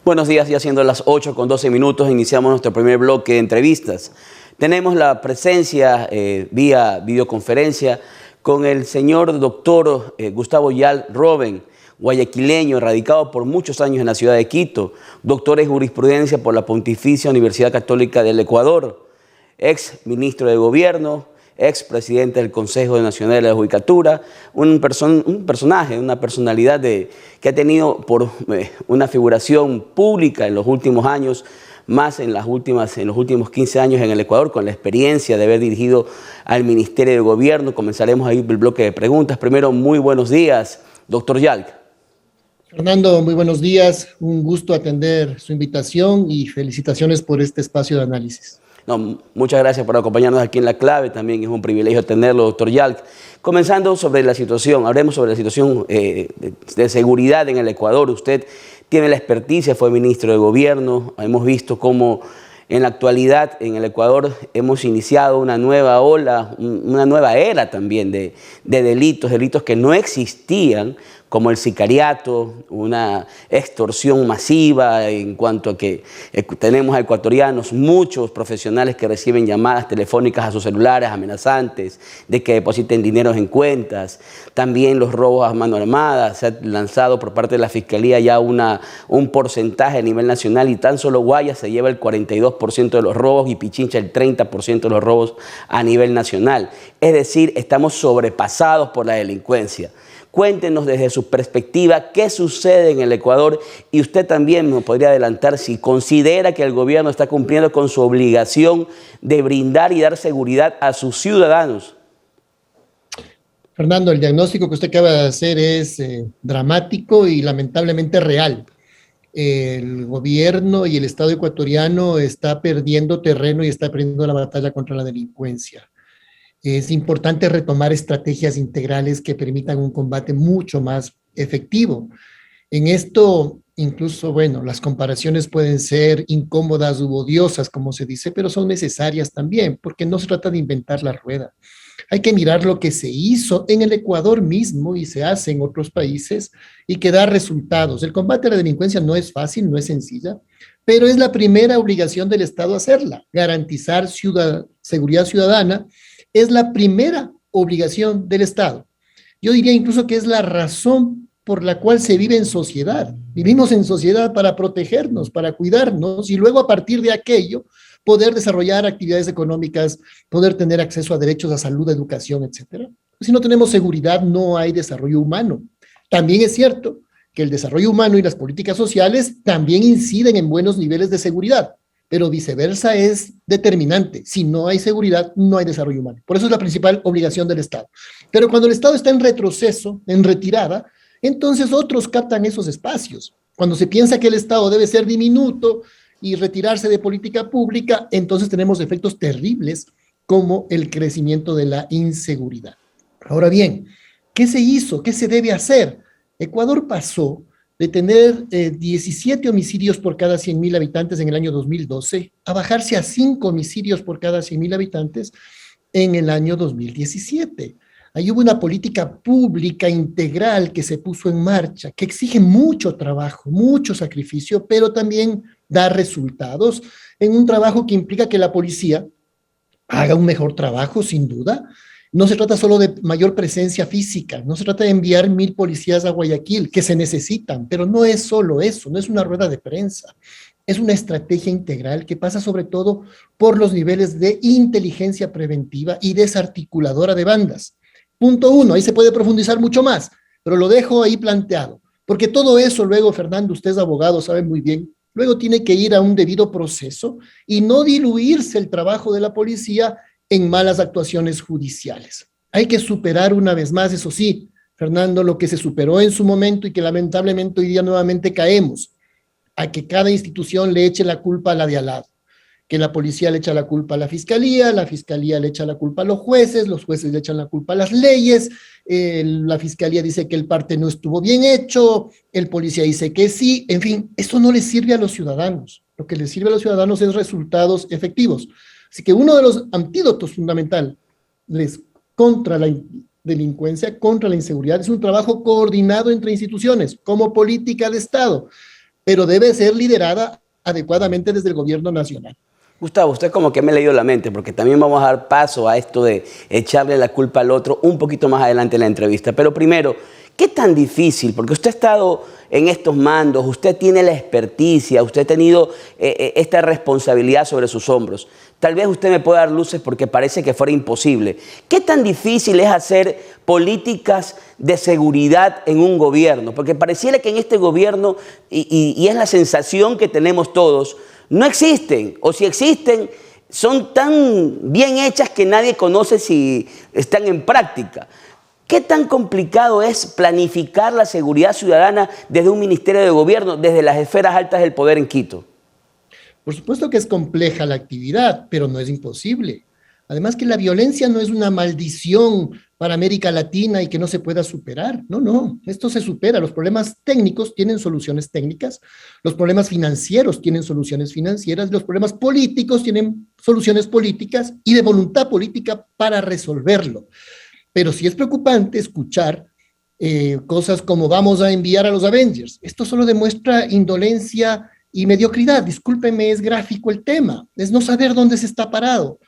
Buenos días, ya siendo las 8:12, iniciamos nuestro primer bloque de entrevistas. Tenemos la presencia vía videoconferencia con el señor doctor Gustavo Yal Robben, guayaquileño, radicado por muchos años en la ciudad de Quito, doctor en jurisprudencia por la Pontificia Universidad Católica del Ecuador, ex ministro de Gobierno, ex presidente del Consejo Nacional de la Judicatura, una personalidad que ha tenido por una figuración pública en los últimos años, más en los últimos 15 años en el Ecuador, con la experiencia de haber dirigido al Ministerio de Gobierno. Comenzaremos ahí el bloque de preguntas. Primero, muy buenos días, doctor Yal. Fernando, muy buenos días. Un gusto atender su invitación y felicitaciones por este espacio de análisis. No, muchas gracias por acompañarnos aquí en La Clave. También es un privilegio tenerlo, doctor Yal. Comenzando sobre la situación, hablemos sobre la situación de seguridad en el Ecuador. Usted tiene la experticia, fue ministro de Gobierno. Hemos visto cómo en la actualidad en el Ecuador hemos iniciado una nueva ola, una nueva era también de delitos que no existían, como el sicariato, una extorsión masiva en cuanto a que tenemos a ecuatorianos, muchos profesionales que reciben llamadas telefónicas a sus celulares amenazantes de que depositen dinero en cuentas. También los robos a mano armada. Se ha lanzado por parte de la Fiscalía ya un porcentaje a nivel nacional y tan solo Guayas se lleva el 42% de los robos y Pichincha el 30% de los robos a nivel nacional. Es decir, estamos sobrepasados por la delincuencia. Cuéntenos desde su perspectiva qué sucede en el Ecuador y usted también nos podría adelantar si considera que el gobierno está cumpliendo con su obligación de brindar y dar seguridad a sus ciudadanos. Fernando, el diagnóstico que usted acaba de hacer es dramático y lamentablemente real. El gobierno y el Estado ecuatoriano está perdiendo terreno y está perdiendo la batalla contra la delincuencia. Es importante retomar estrategias integrales que permitan un combate mucho más efectivo. En esto, incluso, bueno, las comparaciones pueden ser incómodas u odiosas, como se dice, pero son necesarias también, porque no se trata de inventar la rueda. Hay que mirar lo que se hizo en el Ecuador mismo y se hace en otros países y que da resultados. El combate a la delincuencia no es fácil, no es sencilla, pero es la primera obligación del Estado hacerla. Garantizar seguridad ciudadana es la primera obligación del Estado. Yo diría incluso que es la razón por la cual se vive en sociedad. Vivimos en sociedad para protegernos, para cuidarnos y luego a partir de aquello poder desarrollar actividades económicas, poder tener acceso a derechos a salud, a educación, etcétera. Si no tenemos seguridad, no hay desarrollo humano. También es cierto que el desarrollo humano y las políticas sociales también inciden en buenos niveles de seguridad, pero viceversa es determinante. Si no hay seguridad, no hay desarrollo humano. Por eso es la principal obligación del Estado. Pero cuando el Estado está en retroceso, en retirada, entonces otros captan esos espacios. Cuando se piensa que el Estado debe ser diminuto y retirarse de política pública, entonces tenemos efectos terribles como el crecimiento de la inseguridad. Ahora bien, ¿qué se hizo? ¿Qué se debe hacer? Ecuador pasó de tener 17 homicidios por cada 100.000 habitantes en el año 2012 a bajarse a 5 homicidios por cada 100.000 habitantes en el año 2017. Ahí hubo una política pública integral que se puso en marcha, que exige mucho trabajo, mucho sacrificio, pero también da resultados en un trabajo que implica que la policía haga un mejor trabajo, sin duda. No se trata solo de mayor presencia física, no se trata de enviar 1.000 policías a Guayaquil, que se necesitan, pero no es solo eso, no es una rueda de prensa. Es una estrategia integral que pasa sobre todo por los niveles de inteligencia preventiva y desarticuladora de bandas. Punto 1, ahí se puede profundizar mucho más, pero lo dejo ahí planteado, porque todo eso luego, Fernando, usted es abogado, sabe muy bien, luego tiene que ir a un debido proceso y no diluirse el trabajo de la policía en malas actuaciones judiciales. Hay que superar una vez más, eso sí, Fernando, lo que se superó en su momento y que lamentablemente hoy día nuevamente caemos, a que cada institución le eche la culpa a la de al lado, que la policía le echa la culpa a la fiscalía le echa la culpa a los jueces le echan la culpa a las leyes, la fiscalía dice que el parte no estuvo bien hecho, el policía dice que sí, en fin, eso no le sirve a los ciudadanos. Lo que les sirve a los ciudadanos es resultados efectivos. Así que uno de los antídotos fundamentales contra la contra la inseguridad, es un trabajo coordinado entre instituciones, como política de Estado. pero debe ser liderada adecuadamente desde el gobierno nacional. Gustavo, usted como que me ha leído la mente, porque también vamos a dar paso a esto de echarle la culpa al otro un poquito más adelante en la entrevista. Pero primero, ¿qué tan difícil? Porque usted ha estado en estos mandos, usted tiene la experticia, usted ha tenido esta responsabilidad sobre sus hombros. Tal vez usted me pueda dar luces porque parece que fuera imposible. ¿Qué tan difícil es hacer políticas de seguridad en un gobierno? Porque pareciera que en este gobierno, y es la sensación que tenemos todos, no existen, o si existen, son tan bien hechas que nadie conoce si están en práctica. ¿Qué tan complicado es planificar la seguridad ciudadana desde un ministerio de gobierno, desde las esferas altas del poder en Quito? Por supuesto que es compleja la actividad, pero no es imposible. Además que la violencia no es una maldición para América Latina y que no se pueda superar. No, no, esto se supera. Los problemas técnicos tienen soluciones técnicas, los problemas financieros tienen soluciones financieras, los problemas políticos tienen soluciones políticas y de voluntad política para resolverlo. Pero sí es preocupante escuchar cosas como vamos a enviar a los Avengers. Esto solo demuestra indolencia y mediocridad. Discúlpenme, es gráfico el tema, es no saber dónde se está parado.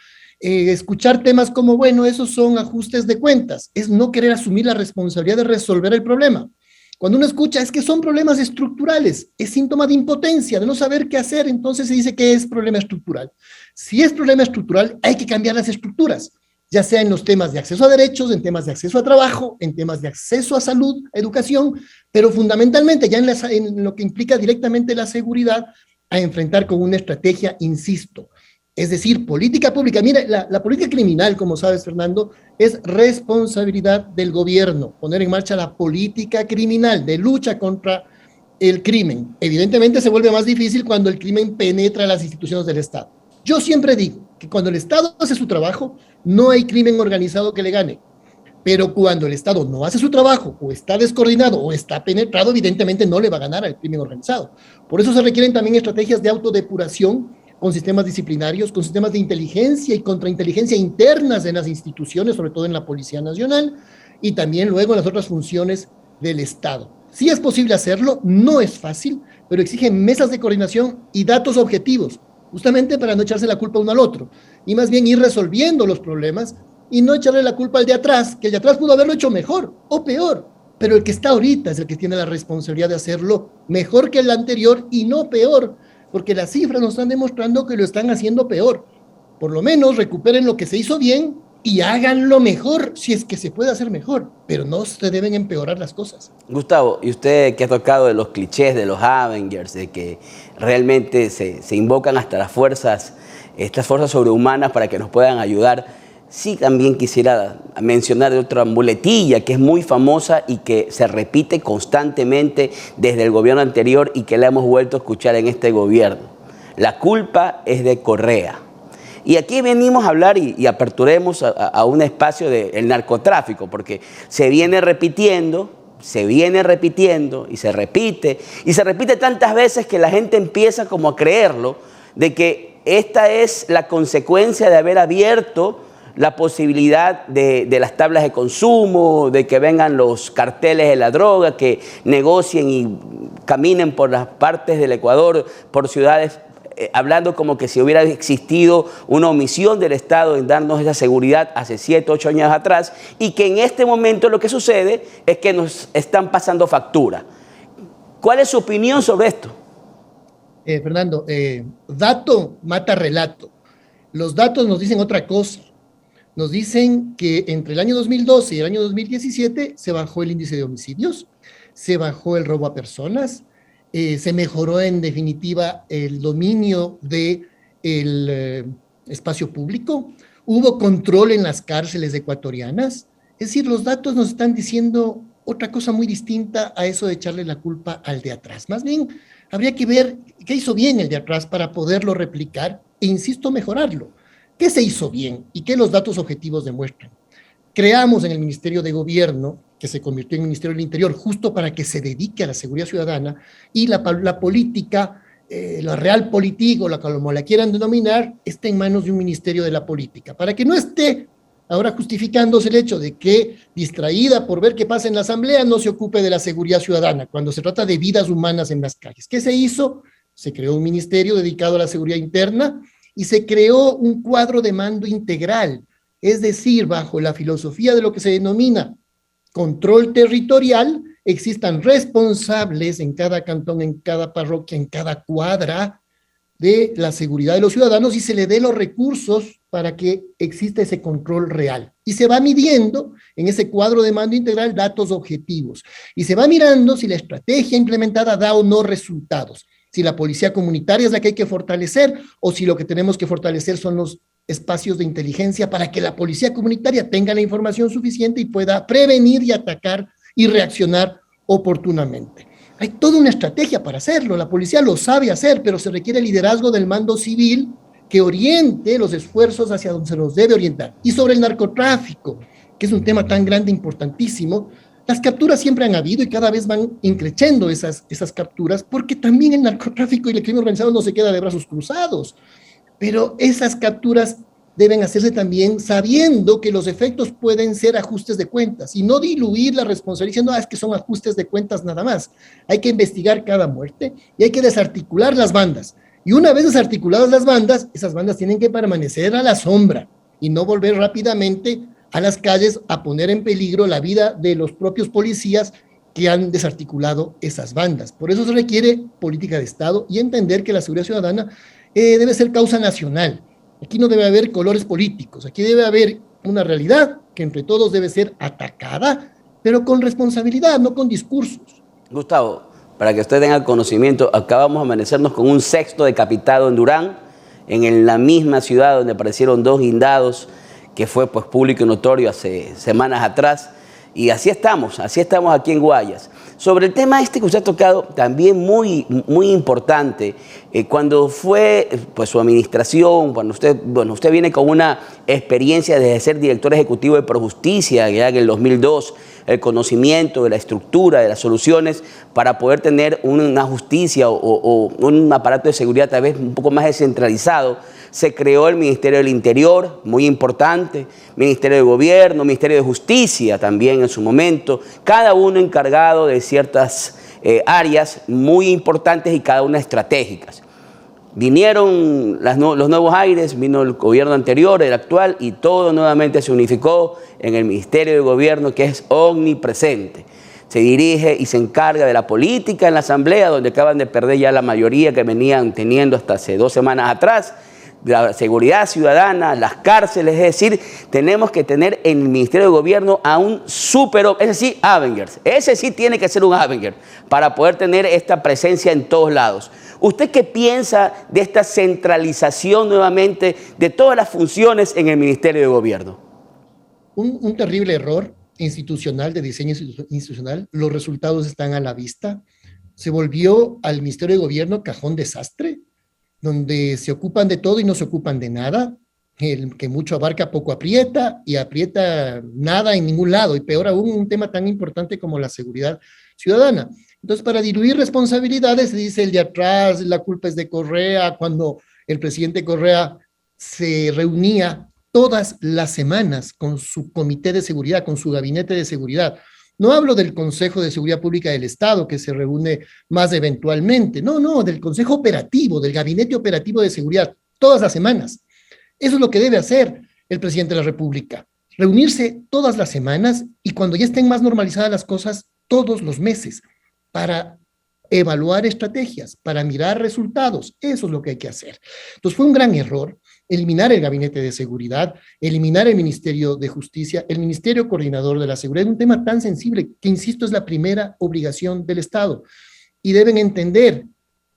Escuchar temas como, bueno, esos son ajustes de cuentas, es no querer asumir la responsabilidad de resolver el problema. Cuando uno escucha es que son problemas estructurales, es síntoma de impotencia, de no saber qué hacer, entonces se dice que es problema estructural. Si es problema estructural, hay que cambiar las estructuras, ya sea en los temas de acceso a derechos, en temas de acceso a trabajo, en temas de acceso a salud, a educación, pero fundamentalmente ya en lo que implica directamente la seguridad, a enfrentar con una estrategia, insisto, es decir, política pública. Mira, la política criminal, como sabes, Fernando, es responsabilidad del gobierno, poner en marcha la política criminal de lucha contra el crimen. Evidentemente se vuelve más difícil cuando el crimen penetra las instituciones del Estado. Yo siempre digo que cuando el Estado hace su trabajo, no hay crimen organizado que le gane. Pero cuando el Estado no hace su trabajo, o está descoordinado, o está penetrado, evidentemente no le va a ganar al crimen organizado. Por eso se requieren también estrategias de autodepuración, con sistemas disciplinarios, con sistemas de inteligencia y contrainteligencia internas en las instituciones, sobre todo en la Policía Nacional, y también luego en las otras funciones del Estado. Sí es posible hacerlo, no es fácil, pero exige mesas de coordinación y datos objetivos, justamente para no echarse la culpa uno al otro, y más bien ir resolviendo los problemas y no echarle la culpa al de atrás, que el de atrás pudo haberlo hecho mejor o peor, pero el que está ahorita es el que tiene la responsabilidad de hacerlo mejor que el anterior y no peor, porque las cifras nos están demostrando que lo están haciendo peor. Por lo menos recuperen lo que se hizo bien y háganlo mejor si es que se puede hacer mejor, pero no se deben empeorar las cosas. Gustavo, y usted que ha tocado de los clichés de los Avengers, de que realmente se invocan hasta las fuerzas, estas fuerzas sobrehumanas para que nos puedan ayudar, sí también quisiera mencionar de otra muletilla que es muy famosa y que se repite constantemente desde el gobierno anterior y que la hemos vuelto a escuchar en este gobierno. La culpa es de Correa. Y aquí venimos a hablar y aperturemos a un espacio del narcotráfico, porque se viene repitiendo y se repite tantas veces que la gente empieza como a creerlo, de que esta es la consecuencia de haber abierto la posibilidad de las tablas de consumo, de que vengan los carteles de la droga, que negocien y caminen por las partes del Ecuador, por ciudades, hablando como que si hubiera existido una omisión del Estado en darnos esa seguridad hace 7, 8 años atrás, y que en este momento lo que sucede es que nos están pasando factura. ¿Cuál es su opinión sobre esto? Fernando, dato mata relato. Los datos nos dicen otra cosa. Nos dicen que entre el año 2012 y el año 2017 se bajó el índice de homicidios, se bajó el robo a personas, se mejoró en definitiva el dominio del espacio público, hubo control en las cárceles ecuatorianas. Es decir, los datos nos están diciendo otra cosa muy distinta a eso de echarle la culpa al de atrás. Más bien, habría que ver qué hizo bien el de atrás para poderlo replicar e, insisto, mejorarlo. ¿Qué se hizo bien y qué los datos objetivos demuestran? Creamos en el Ministerio de Gobierno, que se convirtió en Ministerio del Interior, justo para que se dedique a la seguridad ciudadana, y la política, la realpolitik, o como la quieran denominar, está en manos de un Ministerio de la Política, para que no esté ahora justificándose el hecho de que, distraída por ver qué pasa en la Asamblea, no se ocupe de la seguridad ciudadana, cuando se trata de vidas humanas en las calles. ¿Qué se hizo? Se creó un ministerio dedicado a la seguridad interna y se creó un cuadro de mando integral, es decir, bajo la filosofía de lo que se denomina control territorial, existan responsables en cada cantón, en cada parroquia, en cada cuadra de la seguridad de los ciudadanos y se le dé los recursos para que exista ese control real. Y se va midiendo en ese cuadro de mando integral datos objetivos. Y se va mirando si la estrategia implementada da o no resultados. Si la policía comunitaria es la que hay que fortalecer o si lo que tenemos que fortalecer son los espacios de inteligencia para que la policía comunitaria tenga la información suficiente y pueda prevenir y atacar y reaccionar oportunamente. Hay toda una estrategia para hacerlo, la policía lo sabe hacer, pero se requiere el liderazgo del mando civil que oriente los esfuerzos hacia donde se los debe orientar. Y sobre el narcotráfico, que es un tema tan grande, importantísimo, las capturas siempre han habido y cada vez van increciendo esas capturas, porque también el narcotráfico y el crimen organizado no se queda de brazos cruzados. Pero esas capturas deben hacerse también sabiendo que los efectos pueden ser ajustes de cuentas y no diluir la responsabilidad diciendo, es que son ajustes de cuentas nada más. Hay que investigar cada muerte y hay que desarticular las bandas. Y una vez desarticuladas las bandas, esas bandas tienen que permanecer a la sombra y no volver rápidamente a las calles a poner en peligro la vida de los propios policías que han desarticulado esas bandas. Por eso se requiere política de Estado y entender que la seguridad ciudadana debe ser causa nacional. Aquí no debe haber colores políticos, aquí debe haber una realidad que entre todos debe ser atacada, pero con responsabilidad, no con discursos. Gustavo, para que usted tenga conocimiento, acabamos de amanecernos con un sexto decapitado en Durán, en la misma ciudad donde aparecieron 2 guindados, que fue pues público y notorio hace semanas atrás. Y así estamos aquí en Guayas. Sobre el tema que usted ha tocado, también muy importante, cuando fue pues, su administración, cuando usted viene con una experiencia de ser director ejecutivo de Projusticia, ya en el 2002, el conocimiento de la estructura, de las soluciones, para poder tener una justicia o un aparato de seguridad tal vez un poco más descentralizado. Se creó el Ministerio del Interior, muy importante, Ministerio de Gobierno, Ministerio de Justicia también en su momento, cada uno encargado de ciertas áreas muy importantes y cada una estratégicas. Vinieron los nuevos aires, vino el gobierno anterior, el actual, y todo nuevamente se unificó en el Ministerio de Gobierno, que es omnipresente. Se dirige y se encarga de la política en la Asamblea, donde acaban de perder ya la mayoría que venían teniendo hasta hace 2 semanas atrás, la seguridad ciudadana, las cárceles, es decir, tenemos que tener en el Ministerio de Gobierno a un ese sí, Avengers, ese sí tiene que ser un Avenger para poder tener esta presencia en todos lados. ¿Usted qué piensa de esta centralización nuevamente de todas las funciones en el Ministerio de Gobierno? Un terrible error institucional, de diseño institucional. Los resultados están a la vista. Se volvió al Ministerio de Gobierno cajón desastre, donde se ocupan de todo y no se ocupan de nada. El que mucho abarca poco aprieta y aprieta nada en ningún lado, y peor aún un tema tan importante como la seguridad ciudadana. Entonces, para diluir responsabilidades, se dice el de atrás, la culpa es de Correa, cuando el presidente Correa se reunía todas las semanas con su comité de seguridad, con su gabinete de seguridad. No hablo del Consejo de Seguridad Pública del Estado, que se reúne más eventualmente. No, del Consejo Operativo, del Gabinete Operativo de Seguridad, todas las semanas. Eso es lo que debe hacer el presidente de la República. Reunirse todas las semanas y cuando ya estén más normalizadas las cosas, todos los meses, para evaluar estrategias, para mirar resultados. Eso es lo que hay que hacer. Entonces fue un gran error eliminar el Gabinete de Seguridad, eliminar el Ministerio de Justicia, el Ministerio Coordinador de la Seguridad, un tema tan sensible que, insisto, es la primera obligación del Estado. Y deben entender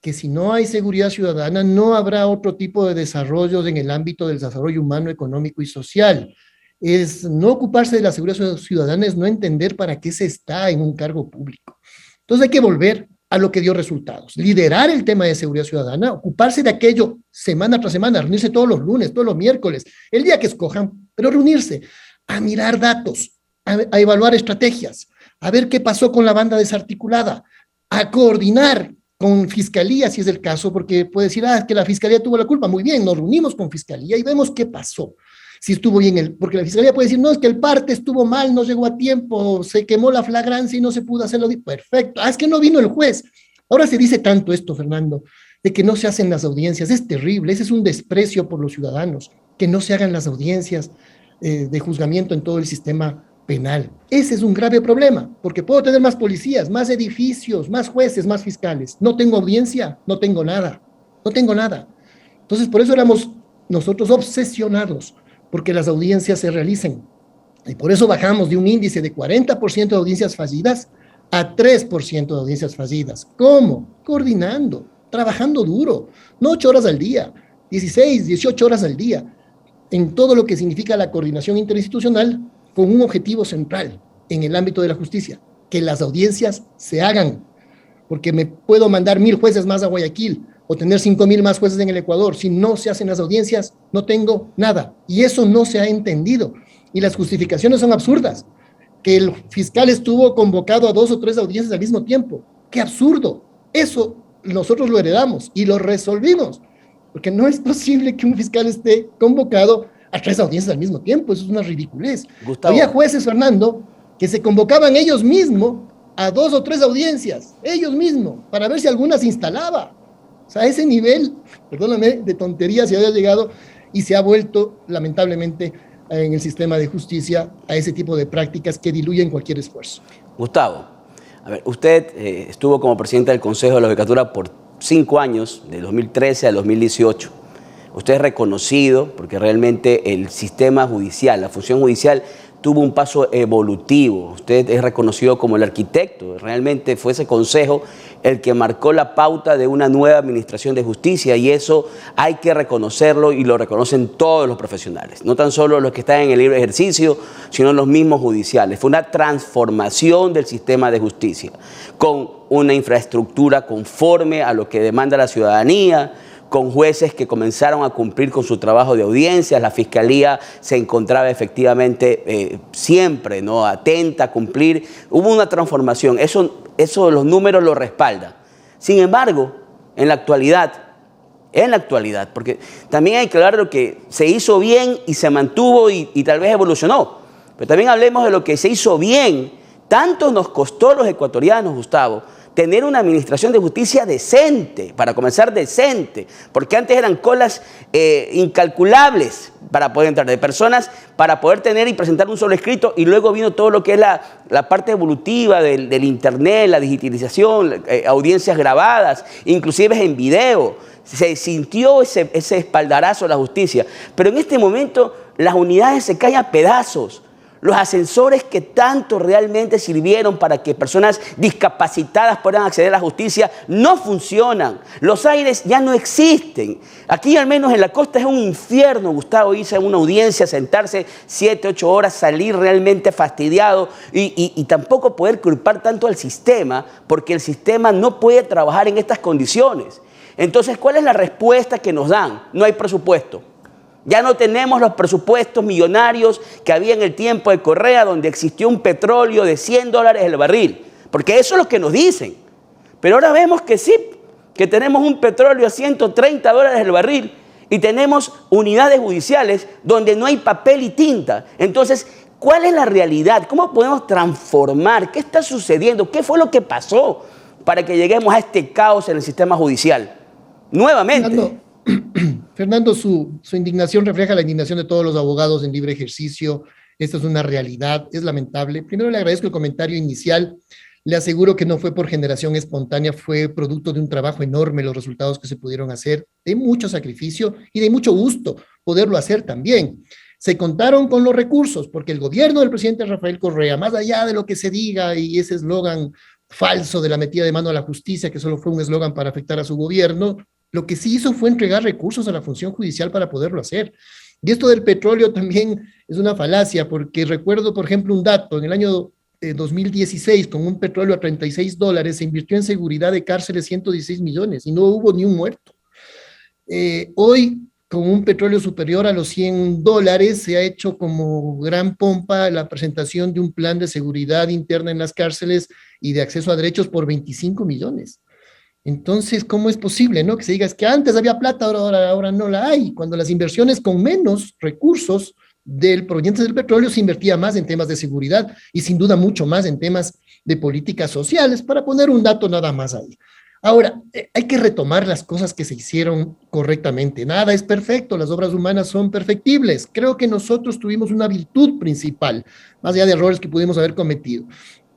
que si no hay seguridad ciudadana, no habrá otro tipo de desarrollos en el ámbito del desarrollo humano, económico y social. Es no ocuparse de la seguridad ciudadana, es no entender para qué se está en un cargo público. Entonces hay que volver a lo que dio resultados. Liderar el tema de seguridad ciudadana, ocuparse de aquello semana tras semana, reunirse todos los lunes, todos los miércoles, el día que escojan, pero reunirse, a mirar datos, a evaluar estrategias, a ver qué pasó con la banda desarticulada, a coordinar con Fiscalía, si es el caso, porque puede decir, que la Fiscalía tuvo la culpa. Muy bien, nos reunimos con Fiscalía y vemos qué pasó. si estuvo bien porque la fiscalía puede decir, no, es que el parte estuvo mal, no llegó a tiempo, se quemó la flagrancia y no se pudo hacerlo. Perfecto, es que no vino el juez. Ahora se dice tanto esto, Fernando, de que no se hacen las audiencias, es terrible, ese es un desprecio por los ciudadanos, que no se hagan las audiencias de juzgamiento en todo el sistema penal. Ese es un grave problema, porque puedo tener más policías, más edificios, más jueces, más fiscales. No tengo audiencia, no tengo nada, no tengo nada. Entonces, por eso éramos nosotros obsesionados, porque las audiencias se realicen. Y por eso bajamos de un índice de 40% de audiencias fallidas a 3% de audiencias fallidas. ¿Cómo? Coordinando, trabajando duro, no 8 horas al día, 16, 18 horas al día, en todo lo que significa la coordinación interinstitucional con un objetivo central en el ámbito de la justicia, que las audiencias se hagan, porque me puedo mandar 1,000 jueces más a Guayaquil o tener 5,000 más jueces en el Ecuador. Si no se hacen las audiencias, no tengo nada. Y eso no se ha entendido. Y las justificaciones son absurdas. Que el fiscal estuvo convocado a 2 o 3 audiencias al mismo tiempo. ¡Qué absurdo! Eso nosotros lo heredamos y lo resolvimos. Porque no es posible que un fiscal esté convocado a 3 audiencias al mismo tiempo. Eso es una ridiculez. Gustavo. Había jueces, Fernando, que se convocaban ellos mismos a 2 o 3 audiencias, ellos mismos, para ver si alguna se instalaba. O sea, ese nivel, perdóname, de tontería se había llegado y se ha vuelto, lamentablemente, en el sistema de justicia a ese tipo de prácticas que diluyen cualquier esfuerzo. Gustavo, a ver, usted estuvo como presidente del Consejo de la Judicatura por 5 años, de 2013 al 2018. Usted es reconocido porque realmente el sistema judicial, la función judicial, tuvo un paso evolutivo. Usted es reconocido como el arquitecto. Realmente fue ese consejo el que marcó la pauta de una nueva administración de justicia, y eso hay que reconocerlo, y lo reconocen todos los profesionales, no tan solo los que están en el libre ejercicio, sino los mismos judiciales. Fue una transformación del sistema de justicia, con una infraestructura conforme a lo que demanda la ciudadanía, con jueces que comenzaron a cumplir con su trabajo de audiencias. La Fiscalía se encontraba efectivamente siempre, ¿no?, atenta a cumplir. Hubo una transformación, eso los números lo respaldan. Sin embargo, en la actualidad, porque también hay que hablar de lo que se hizo bien y se mantuvo y tal vez evolucionó, pero también hablemos de lo que se hizo bien. Tanto nos costó a los ecuatorianos, Gustavo, tener una administración de justicia decente, para comenzar decente, porque antes eran colas incalculables para poder entrar, de personas para poder tener y presentar un solo escrito, y luego vino todo lo que es la parte evolutiva del internet, la digitalización, audiencias grabadas, inclusive en video. Se sintió ese espaldarazo de la justicia, pero en este momento las unidades se caen a pedazos. Los ascensores que tanto realmente sirvieron para que personas discapacitadas puedan acceder a la justicia no funcionan. Los aires ya no existen. Aquí, al menos en la costa, es un infierno, Gustavo, irse a una audiencia, sentarse 7, 8 horas, salir realmente fastidiado y tampoco poder culpar tanto al sistema, porque el sistema no puede trabajar en estas condiciones. Entonces, ¿cuál es la respuesta que nos dan? No hay presupuesto. Ya no tenemos los presupuestos millonarios que había en el tiempo de Correa, donde existió un petróleo de $100 el barril, porque eso es lo que nos dicen. Pero ahora vemos que sí, que tenemos un petróleo a $130 el barril y tenemos unidades judiciales donde no hay papel y tinta. Entonces, ¿cuál es la realidad? ¿Cómo podemos transformar? ¿Qué está sucediendo? ¿Qué fue lo que pasó para que lleguemos a este caos en el sistema judicial? Nuevamente. Fernando, su indignación refleja la indignación de todos los abogados en libre ejercicio. Esta es una realidad, es lamentable. Primero le agradezco el comentario inicial. Le aseguro que no fue por generación espontánea, fue producto de un trabajo enorme los resultados que se pudieron hacer, de mucho sacrificio y de mucho gusto poderlo hacer también. Se contaron con los recursos, porque el gobierno del presidente Rafael Correa, más allá de lo que se diga y ese eslogan falso de la metida de mano a la justicia, que solo fue un eslogan para afectar a su gobierno, lo que sí hizo fue entregar recursos a la función judicial para poderlo hacer. Y esto del petróleo también es una falacia, porque recuerdo, por ejemplo, un dato: en el año 2016, con un petróleo a $36, se invirtió en seguridad de cárceles 116 millones y no hubo ni un muerto. Hoy, con un petróleo superior a los $100, se ha hecho como gran pompa la presentación de un plan de seguridad interna en las cárceles y de acceso a derechos por 25 millones. Entonces, ¿cómo es posible, no? Que se diga, es que antes había plata, ahora no la hay, cuando las inversiones con menos recursos provenientes del petróleo se invertía más en temas de seguridad y sin duda mucho más en temas de políticas sociales, para poner un dato nada más ahí. Ahora, hay que retomar las cosas que se hicieron correctamente. Nada es perfecto, las obras humanas son perfectibles. Creo que nosotros tuvimos una virtud principal, más allá de errores que pudimos haber cometido.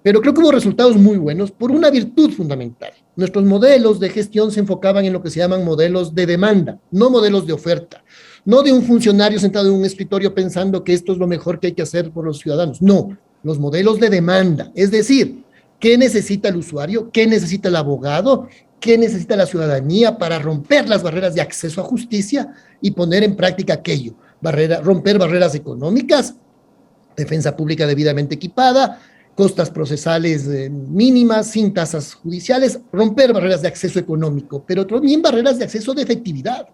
Pero creo que hubo resultados muy buenos por una virtud fundamental. Nuestros modelos de gestión se enfocaban en lo que se llaman modelos de demanda, no modelos de oferta. No de un funcionario sentado en un escritorio pensando que esto es lo mejor que hay que hacer por los ciudadanos. No, los modelos de demanda. Es decir, ¿qué necesita el usuario? ¿Qué necesita el abogado? ¿Qué necesita la ciudadanía para romper las barreras de acceso a justicia y poner en práctica aquello? Romper barreras económicas, defensa pública debidamente equipada, costas procesales mínimas, sin tasas judiciales, romper barreras de acceso económico, pero también barreras de acceso de efectividad.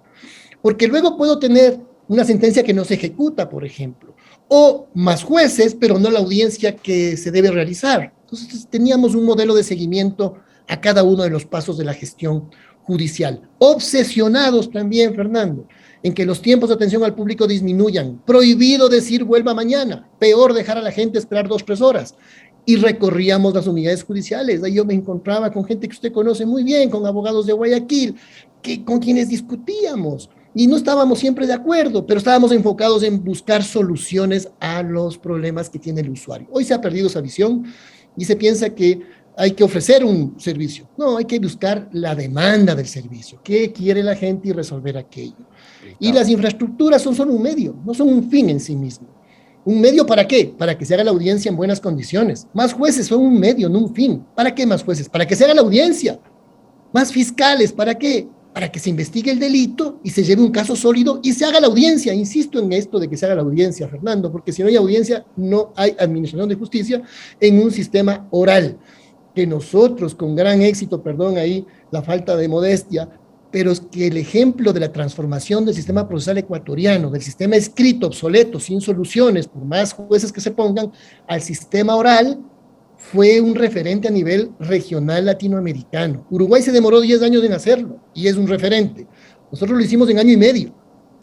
Porque luego puedo tener una sentencia que no se ejecuta, por ejemplo, o más jueces, pero no la audiencia que se debe realizar. Entonces teníamos un modelo de seguimiento a cada uno de los pasos de la gestión judicial. Obsesionados también, Fernando, en que los tiempos de atención al público disminuyan. Prohibido decir vuelva mañana, peor dejar a la gente esperar 2 o 3 horas. Y recorríamos las unidades judiciales. Ahí yo me encontraba con gente que usted conoce muy bien, con abogados de Guayaquil, con quienes discutíamos. Y no estábamos siempre de acuerdo, pero estábamos enfocados en buscar soluciones a los problemas que tiene el usuario. Hoy se ha perdido esa visión y se piensa que hay que ofrecer un servicio. No, hay que buscar la demanda del servicio. ¿Qué quiere la gente y resolver aquello? Y las infraestructuras son solo un medio, no son un fin en sí mismo. ¿Un medio para qué? Para que se haga la audiencia en buenas condiciones. Más jueces son un medio, no un fin. ¿Para qué más jueces? Para que se haga la audiencia. Más fiscales, ¿para qué? Para que se investigue el delito y se lleve un caso sólido y se haga la audiencia. Insisto en esto de que se haga la audiencia, Fernando, porque si no hay audiencia, no hay administración de justicia en un sistema oral, que nosotros con gran éxito, perdón ahí la falta de modestia, pero es que el ejemplo de la transformación del sistema procesal ecuatoriano, del sistema escrito, obsoleto, sin soluciones, por más jueces que se pongan, al sistema oral, fue un referente a nivel regional latinoamericano. Uruguay se demoró 10 años en hacerlo y es un referente. Nosotros lo hicimos en 1 año y medio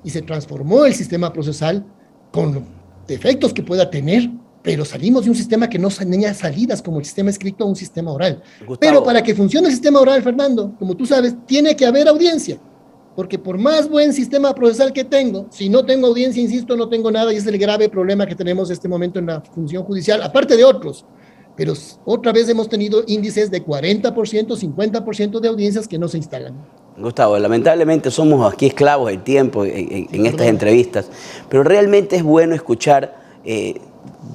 y se transformó el sistema procesal con los defectos que pueda tener, pero salimos de un sistema que no tenía salidas como el sistema escrito a un sistema oral. Gustavo. Pero para que funcione el sistema oral, Fernando, como tú sabes, tiene que haber audiencia, porque por más buen sistema procesal que tengo, si no tengo audiencia, insisto, no tengo nada, y es el grave problema que tenemos en este momento en la función judicial, aparte de otros. Pero otra vez hemos tenido índices de 40%, 50% de audiencias que no se instalan. Gustavo, lamentablemente somos aquí esclavos del tiempo en estas entrevistas, pero realmente es bueno escuchar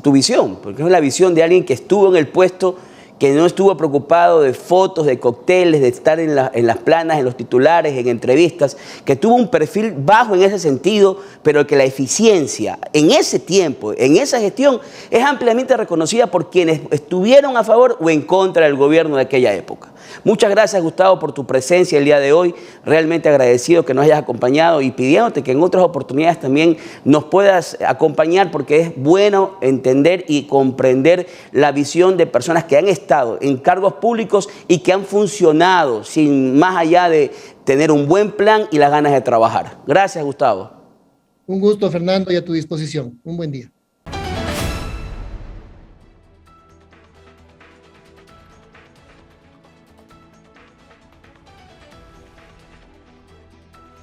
tu visión, porque es la visión de alguien que estuvo en el puesto, que no estuvo preocupado de fotos, de cócteles, de estar en las planas, en los titulares, en entrevistas, que tuvo un perfil bajo en ese sentido, pero que la eficiencia en ese tiempo, en esa gestión, es ampliamente reconocida por quienes estuvieron a favor o en contra del gobierno de aquella época. Muchas gracias, Gustavo, por tu presencia el día de hoy. Realmente agradecido que nos hayas acompañado y pidiéndote que en otras oportunidades también nos puedas acompañar, porque es bueno entender y comprender la visión de personas que han estado en cargos públicos y que han funcionado sin más allá de tener un buen plan y las ganas de trabajar. Gracias, Gustavo. Un gusto, Fernando, y a tu disposición. Un buen día.